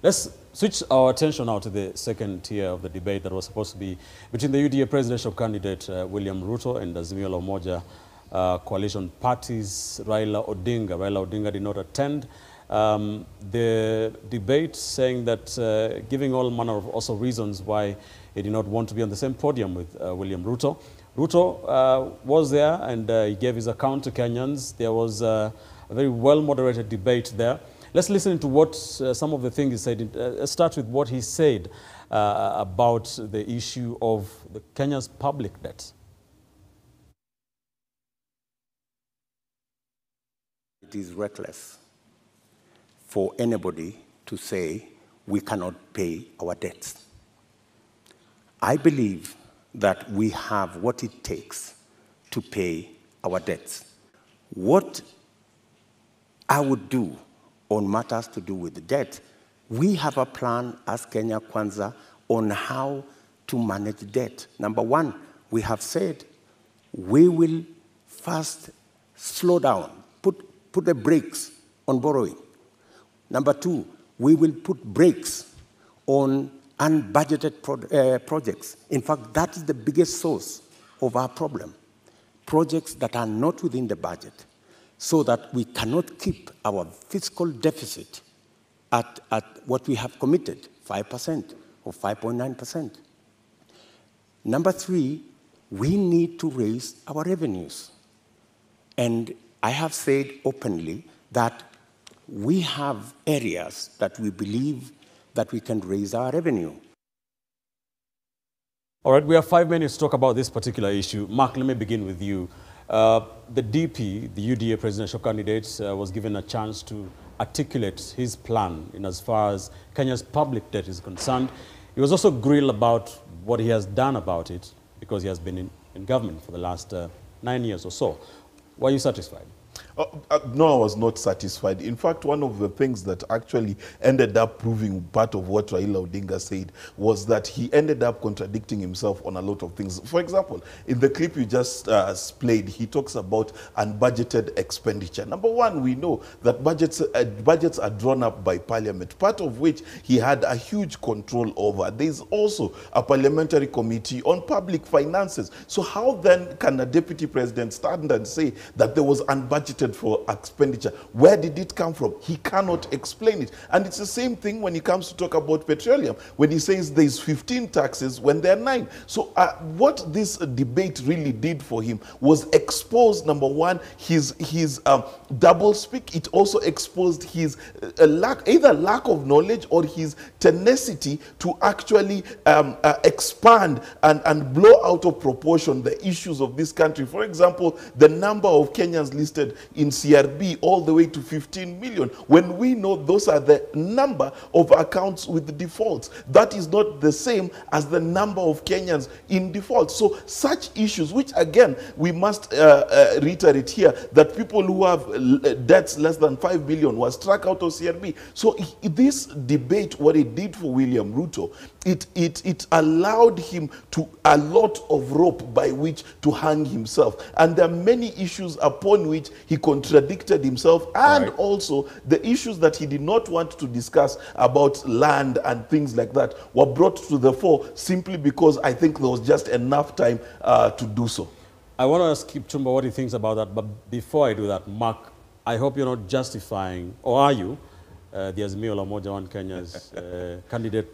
Let's switch our attention now to the second tier of the debate that was supposed to be between the UDA presidential candidate William Ruto and Azimio la Umoja coalition parties Raila Odinga. Raila Odinga did not attend the debate, saying that giving all manner of also reasons why he did not want to be on the same podium with William Ruto. Ruto was there and he gave his account to Kenyans. There was a very well-moderated debate there. Let's listen to what some of the things he said. Let's start with what he said about the issue of Kenya's public debt. It is reckless for anybody to say we cannot pay our debts. I believe that we have what it takes to pay our debts. What I would do on matters to do with the debt, we have a plan as Kenya Kwanza on how to manage debt. Number one, we have said we will first slow down, put the brakes on borrowing. Number two, we will put brakes on unbudgeted projects. In fact, that is the biggest source of our problem. Projects that are not within the budget, so that we cannot keep our fiscal deficit at what we have committed, 5% or 5.9%. Number three, we need to raise our revenues. And I have said openly that we have areas that we believe that we can raise our revenue. All right, we have 5 minutes to talk about this particular issue. Mark, let me begin with you. The DP, the UDA presidential candidate, was given a chance to articulate his plan in as far as Kenya's public debt is concerned. He was also grilled about what he has done about it because he has been in government for the last 9 years or so. Were you satisfied? No, I was not satisfied. In fact, one of the things that actually ended up proving part of what Raila Odinga said was that he ended up contradicting himself on a lot of things. For example, in the clip you just played, he talks about unbudgeted expenditure. Number one, we know that budgets are drawn up by parliament, part of which he had a huge control over. There's also a parliamentary committee on public finances. So how then can a deputy president stand and say that there was unbudgeted for expenditure? Where did it come from? He cannot explain it. And it's the same thing when he comes to talk about petroleum, when he says there's 15 taxes when there are 9. So what this debate really did for him was expose, number one, his double speak. It also exposed his either lack of knowledge or his tenacity to actually expand and blow out of proportion the issues of this country. For example, the number of Kenyans listed in CRB all the way to 15 million, when we know those are the number of accounts with defaults. That is not the same as the number of Kenyans in default. So such issues, which again, we must reiterate here, that people who have debts less than 5 billion was struck out of CRB. So this debate, what it did for William Ruto, it allowed him to a lot of rope by which to hang himself. And there are many issues upon which he contradicted himself, and also the issues that he did not want to discuss about land and things like that were brought to the fore simply because I think there was just enough time to do so. I want to ask Kipchumba what he thinks about that, but before I do that, Mark, I hope you're not justifying, or are you, the Azimio la Umoja One Kenya's candidate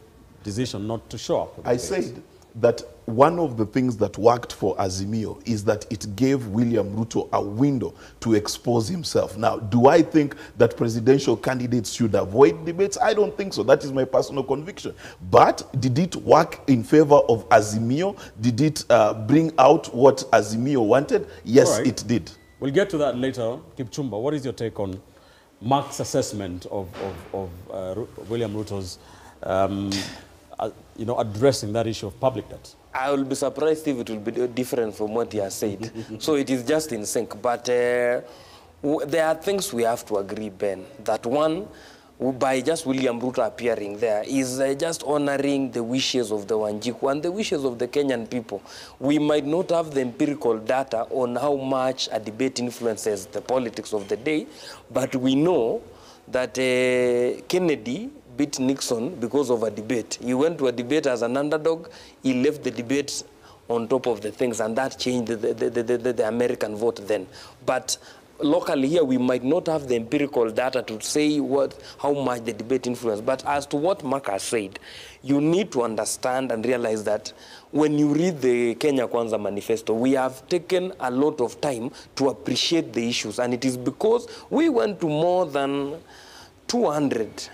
decision not to show up? I said that one of the things that worked for Azimio is that it gave William Ruto a window to expose himself. Now, do I think that presidential candidates should avoid debates? I don't think so. That is my personal conviction. But did it work in favor of Azimio? Did it bring out what Azimio wanted? Yes, it did. We'll get to that later. Kipchumba, what is your take on Mark's assessment of William Ruto's addressing that issue of public debt? I will be surprised if it will be different from what he has said. So it is just in sync. But there are things we have to agree, Ben, that one, by just William Ruto appearing there, is just honoring the wishes of the Wanjiku and the wishes of the Kenyan people. We might not have the empirical data on how much a debate influences the politics of the day, but we know that Kennedy beat Nixon because of a debate. He went to a debate as an underdog. He left the debate on top of the things, and that changed the American vote then. But locally here, we might not have the empirical data to say how much the debate influenced. But as to what Mark has said, you need to understand and realize that when you read the Kenya Kwanza manifesto, we have taken a lot of time to appreciate the issues. And it is because we went to more than 200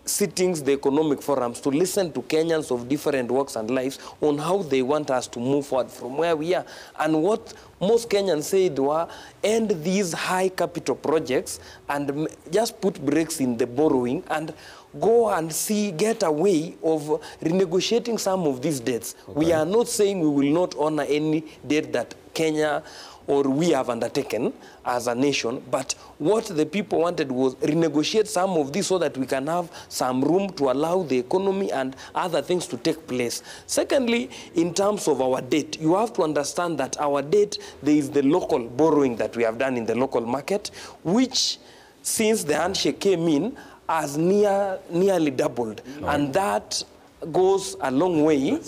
sittings, the economic forums, to listen to Kenyans of different walks and lives on how they want us to move forward from where we are. And what most Kenyans said were, end these high capital projects and just put brakes in the borrowing and go and get a way of renegotiating some of these debts. Okay. We are not saying we will not honor any debt that Kenya or we have undertaken as a nation, but what the people wanted was renegotiate some of this so that we can have some room to allow the economy and other things to take place. Secondly, in terms of our debt, you have to understand that our debt, there is the local borrowing that we have done in the local market, which since the handshake came in, has nearly doubled. Right. And that goes a long way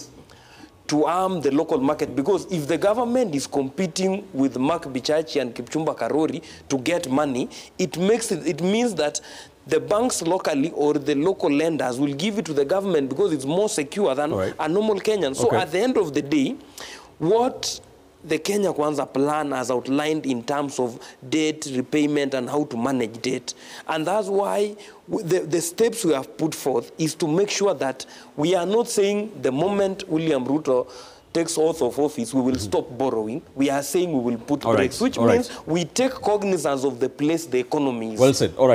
to arm the local market, because if the government is competing with Mark Bichachi and Kipchumba Karori to get money, it means that the banks locally or the local lenders will give it to the government because it's more secure than a normal Kenyan. So at the end of the day, what the Kenya Kwanza plan has outlined in terms of debt repayment and how to manage debt. And that's why the steps we have put forth is to make sure that we are not saying the moment William Ruto takes oath of office, we will stop borrowing. We are saying we will put brakes, which means we take cognizance of the place the economy is. Well said. All right.